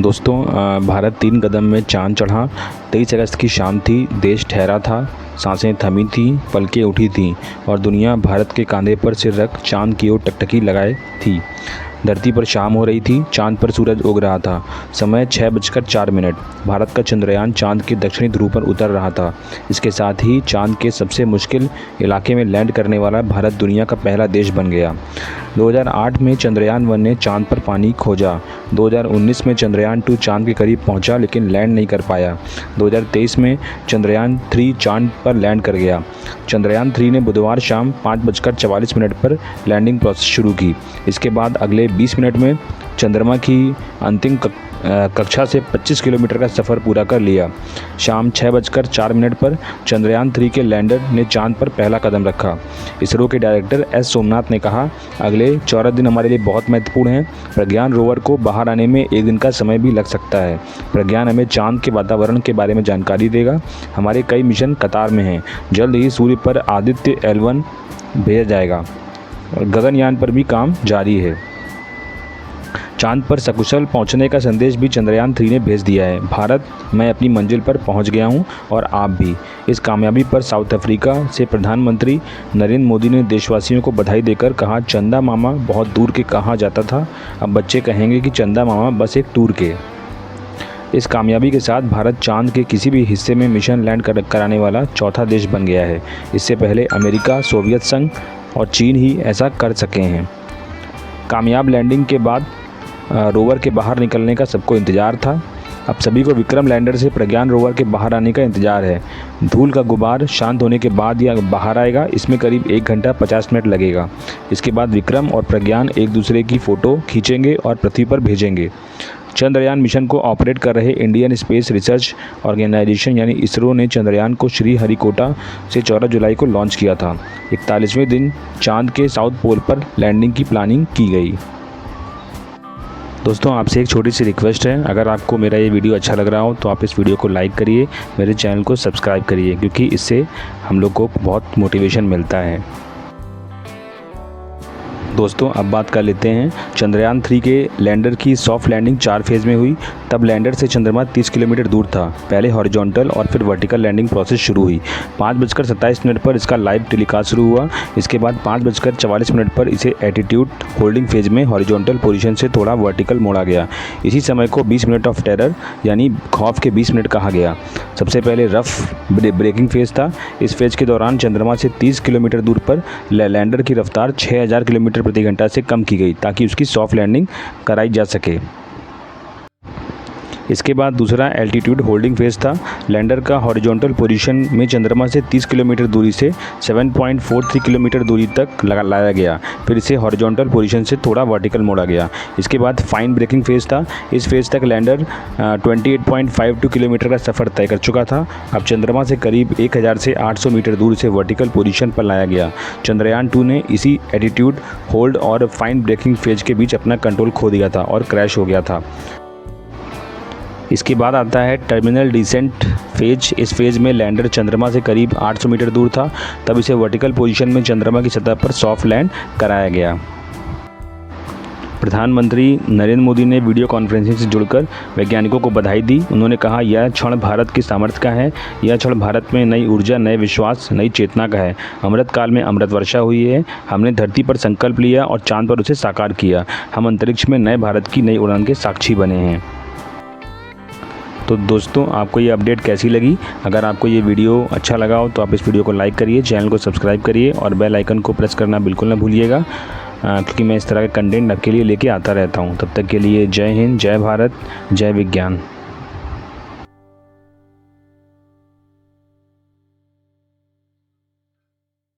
दोस्तों भारत 3 कदम में चांद चढ़ा। 23 अगस्त की शाम थी, देश ठहरा था, सांसें थमी थीं, पलकें उठी थीं और दुनिया भारत के कंधे पर सिर रख चांद की ओर टकटकी लगाए थी। धरती पर शाम हो रही थी, चांद पर सूरज उग रहा था। समय 6:04। भारत का चंद्रयान चांद के दक्षिणी ध्रुव पर उतर रहा था। इसके साथ ही चांद के सबसे मुश्किल इलाके में लैंड करने वाला भारत दुनिया का पहला देश बन गया। 2008 में चंद्रयान 1 ने चांद पर पानी खोजा। 2019 में चंद्रयान 2 चांद के करीब पहुंचा लेकिन लैंड नहीं कर पाया। 2023 में चंद्रयान 3 चांद पर लैंड कर गया। चंद्रयान 3 ने बुधवार शाम 5:44 पर लैंडिंग प्रोसेस शुरू की। इसके बाद अगले 20 मिनट में चंद्रमा की अंतिम कक्षा से 25 किलोमीटर का सफ़र पूरा कर लिया। शाम 6:04 पर चंद्रयान 3 के लैंडर ने चांद पर पहला कदम रखा। इसरो के डायरेक्टर एस सोमनाथ ने कहा, अगले 14 दिन हमारे लिए बहुत महत्वपूर्ण हैं। प्रज्ञान रोवर को बाहर आने में 1 दिन का समय भी लग सकता है। प्रज्ञान हमें चांद के वातावरण के बारे में जानकारी देगा। हमारे कई मिशन कतार में हैं। जल्द ही सूर्य पर आदित्य L1 भेजा जाएगा और गगनयान पर भी काम जारी है। चांद पर सकुशल पहुंचने का संदेश भी चंद्रयान 3 ने भेज दिया है। भारत, मैं अपनी मंजिल पर पहुंच गया हूं और आप भी। इस कामयाबी पर साउथ अफ्रीका से प्रधानमंत्री नरेंद्र मोदी ने देशवासियों को बधाई देकर कहा, चंदा मामा बहुत दूर के कहा जाता था, अब बच्चे कहेंगे कि चंदा मामा बस एक टूर के। इस कामयाबी के साथ भारत चांद के किसी भी हिस्से में मिशन लैंड कराने वाला चौथा देश बन गया है। इससे पहले अमेरिका, सोवियत संघ और चीन ही ऐसा कर सके हैं। कामयाब लैंडिंग के बाद रोवर के बाहर निकलने का सबको इंतज़ार था। अब सभी को विक्रम लैंडर से प्रज्ञान रोवर के बाहर आने का इंतज़ार है। धूल का गुबार शांत होने के बाद यह बाहर आएगा। इसमें करीब 1 घंटा 50 मिनट लगेगा। इसके बाद विक्रम और प्रज्ञान एक दूसरे की फ़ोटो खींचेंगे और पृथ्वी पर भेजेंगे। चंद्रयान मिशन को ऑपरेट कर रहे इंडियन स्पेस रिसर्च ऑर्गेनाइजेशन यानी इसरो ने चंद्रयान को श्रीहरिकोटा से 14 जुलाई को लॉन्च किया था। 41वें दिन चांद के साउथ पोल पर लैंडिंग की प्लानिंग की गई। दोस्तों, आपसे एक छोटी सी रिक्वेस्ट है, अगर आपको मेरा ये वीडियो अच्छा लग रहा हो तो आप इस वीडियो को लाइक करिए, मेरे चैनल को सब्सक्राइब करिए, क्योंकि इससे हम लोग को बहुत मोटिवेशन मिलता है। दोस्तों, अब बात कर लेते हैं चंद्रयान 3 के लैंडर की सॉफ्ट लैंडिंग 4 फेज़ में हुई। तब लैंडर से चंद्रमा 30 किलोमीटर दूर था। पहले हॉरिजॉन्टल और फिर वर्टिकल लैंडिंग प्रोसेस शुरू हुई। 5:27 पर इसका लाइव टेलीकास्ट शुरू हुआ। इसके बाद 5:44 पर इसे एटीट्यूड होल्डिंग फेज में हॉरिजॉन्टल पोजीशन से थोड़ा वर्टिकल मोड़ा गया। इसी समय को 20 मिनट ऑफ टेरर यानी खौफ के 20 मिनट कहा गया। सबसे पहले रफ ब्रेकिंग फेज था। इस फेज के दौरान चंद्रमा से 30 किलोमीटर दूर पर लैंडर की रफ्तार 6000 किलोमीटर प्रति घंटा से कम की गई ताकि उसकी सॉफ्ट लैंडिंग कराई जा सके। इसके बाद दूसरा एल्टीट्यूड होल्डिंग फेज था। लैंडर का हॉरिजॉन्टल पोजीशन में चंद्रमा से 30 किलोमीटर दूरी से 7.43 किलोमीटर दूरी तक लाया गया। फिर इसे हॉरिजॉन्टल पोजीशन से थोड़ा वर्टिकल मोड़ा गया। इसके बाद फाइन ब्रेकिंग फेज था। इस फेज तक लैंडर 28.52 किलोमीटर का सफ़र तय कर चुका था। अब चंद्रमा से करीब 1000 से 800 मीटर दूर से वर्टिकल पोजीशन पर लाया गया। चंद्रयान 2 ने इसी एटीट्यूड, होल्ड और फाइन ब्रेकिंग फेज के बीच अपना कंट्रोल खो दिया था और क्रैश हो गया था। इसके बाद आता है टर्मिनल डिसेंट फेज। इस फेज में लैंडर चंद्रमा से करीब 800 मीटर दूर था। तब इसे वर्टिकल पोजीशन में चंद्रमा की सतह पर सॉफ्ट लैंड कराया गया। प्रधानमंत्री नरेंद्र मोदी ने वीडियो कॉन्फ्रेंसिंग से जुड़कर वैज्ञानिकों को बधाई दी। उन्होंने कहा, यह क्षण भारत की सामर्थ्य का है। यह क्षण भारत में नई ऊर्जा, नए विश्वास, नई चेतना का है। अमृत काल में अमृत वर्षा हुई है। हमने धरती पर संकल्प लिया और चांद पर उसे साकार किया। हम अंतरिक्ष में नए भारत की नई उड़ान के साक्षी बने हैं। तो दोस्तों, आपको ये अपडेट कैसी लगी? अगर आपको ये वीडियो अच्छा लगा हो तो आप इस वीडियो को लाइक करिए, चैनल को सब्सक्राइब करिए और बेल आइकन को प्रेस करना बिल्कुल ना भूलिएगा, क्योंकि मैं इस तरह के कंटेंट आपके लिए लेके आता रहता हूँ। तब तक के लिए जय हिंद, जय भारत, जय विज्ञान।